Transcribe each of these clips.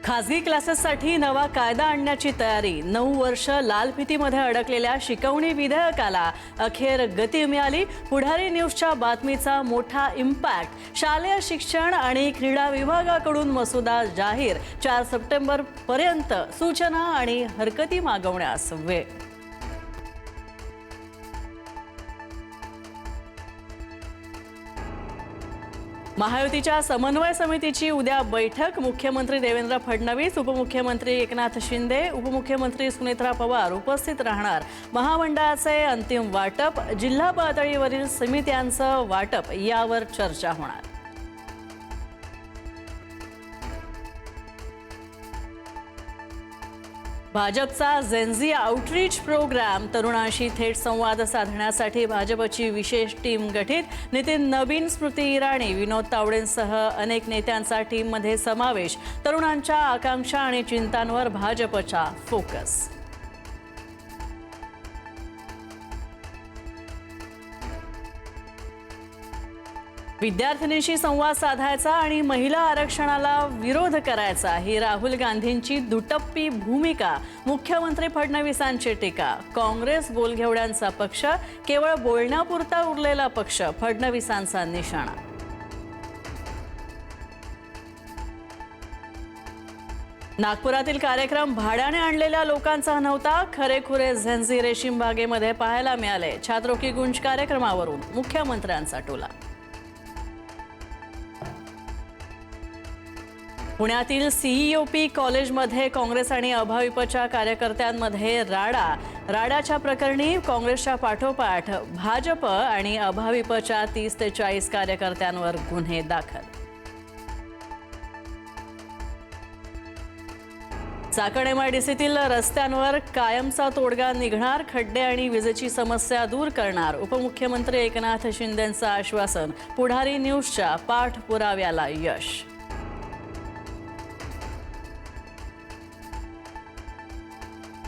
खासगी क्लासेससाठी नवा कायदा आणण्याची तयारी। 9 वर्ष लाल फितीमध्ये अडकलेल्या शिकवणी विधेयकाला अखेर गती मिळाली। पुढारी न्यूजच्या बातमीचा मोठा इम्पॅक्ट। शालेय शिक्षण आणि क्रीडा विभागाकडून मसुदा जाहीर। 4 सप्टेंबर पर्यंत सूचना आणि हरकती मागवण्यास वेळ। महायुतीच्या समन्वय समितीची उद्या बैठक। मुख्यमंत्री देवेंद्र फडणवीस, उपमुख्यमंत्री एकनाथ शिंदे, उपमुख्यमंत्री सुनेत्रा पवार उपस्थित राहणार। महामंडळाचे अंतिम वाटप, जिल्हा पातळीवरील समित्यांचं वाटप यावर चर्चा होणार। भाजपचा जेनझी आउटरीच प्रोग्राम। तरुणांशी थेट संवाद साधण्यासाठी भाजपची विशेष टीम गठीत। नितीन नवीन, स्मृती इराणी, विनोद तावडेंसह अनेक नेत्यांचा टीममध्ये समावेश। तरुणांच्या आकांक्षा आणि चिंतांवर भाजपचा फोकस। विद्यार्थिनींशी संवाद साधायचा आणि महिला आरक्षणाला विरोध करायचा ही राहुल गांधींची दुटप्पी भूमिका। मुख्यमंत्री फडणवीसांची टीका। काँग्रेस बोलघेवड्यांचा पक्ष, केवळ बोलण्यापुरता उरलेला पक्ष, फडणवीसांचा निशाणा। नागपुरातील कार्यक्रम भाड्याने आणलेल्या लोकांचा नव्हता। खरेखुरे झेनझी रेशीम बागेमध्ये पाहायला मिळाले। छात्रों की गुंज कार्यक्रमावरून मुख्यमंत्र्यांचा टोला। पुण्यातील सीईओपी कॉलेजमध्ये काँग्रेस आणि अभाविपच्या कार्यकर्त्यांमध्ये राडाच्या प्रकरणी काँग्रेसच्या पाठोपाठ भाजप आणि अभाविपच्या 30 ते 40 कार्यकर्त्यांवर गुन्हे दाखल। चाकण एमआयडीसीतील रस्त्यांवर कायमचा तोडगा निघणार। खड्डे आणि विजेची समस्या दूर करणार। उपमुख्यमंत्री एकनाथ शिंदेंचं आश्वासन। पुढारी न्यूजच्या पाठपुराव्याला यश।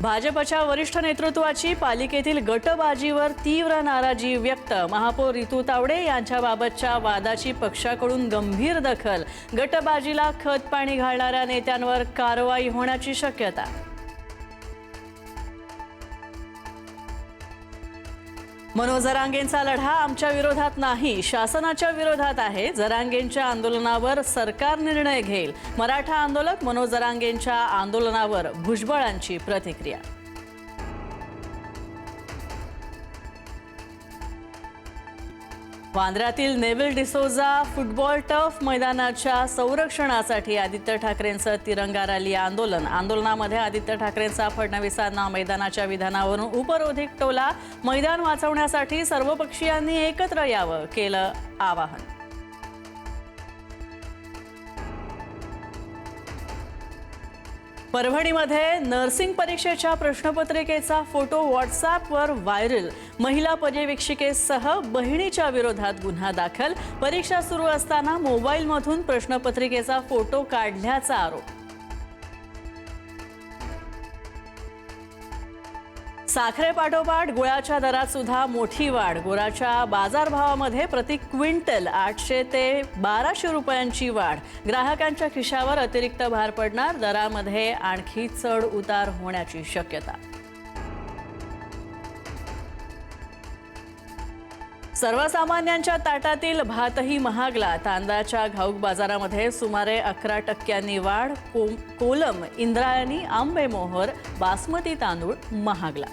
भाजपच्या वरिष्ठ नेतृत्वाची पालिकेतील गटबाजीवर तीव्र नाराजी व्यक्त। महापौर रितू तावडे यांच्याबाबतच्या वादाची पक्षाकडून गंभीर दखल। गटबाजीला खतपाणी घालणाऱ्या नेत्यांवर कारवाई होण्याची शक्यता। मनोज जरांगेंचा लढा आमच्या विरोधात नाही, शासनाच्या विरोधात आहे। जरांगेंच्या आंदोलनावर सरकार निर्णय घेईल। मराठा आंदोलक मनोज जरांगेंच्या आंदोलनावर भुजबळांची प्रतिक्रिया। वांद्र्यातील नेव्हिल डिसोजा फुटबॉल टर्फ मैदानाच्या संरक्षणासाठी आदित्य ठाकरेंचं तिरंगा रॅली आंदोलन। आंदोलनामध्ये आदित्य ठाकरेंचा फडणवीसांना मैदानाच्या विधानावरून उपरोधिक टोला। मैदान वाचवण्यासाठी सर्वपक्षीयांनी एकत्र यावं, केलं आवाहन। परभणीमध्ये नर्सिंग परीक्षेच्या प्रश्नपत्रिकेचा फोटो व्हॉट्सअॅपवर व्हायरल। महिला पर्यवेक्षिकेसह बहिणीच्या विरोधात गुन्हा दाखल। परीक्षा सुरू असताना मोबाईलमधून प्रश्नपत्रिकेचा फोटो काढल्याचा आरोप। साखरेपाठोपाठ गुळाच्या दरात सुद्धा मोठी वाढ। गुळाच्या बाजारभावामध्ये प्रति क्विंटल 800 ते 1200 रुपयांची वाढ। ग्राहकांच्या खिशावर अतिरिक्त भार पडणार। दरामध्ये आणखी चढ उतार होण्याची शक्यता। सर्वसामान्यांच्या ताटातील भातही महागला। तांदळाच्या घाऊक बाजारामध्ये सुमारे 11% वाढ। कोलम, इंद्रायणी, आंबेमोहर, बासमती तांदूळ महागला।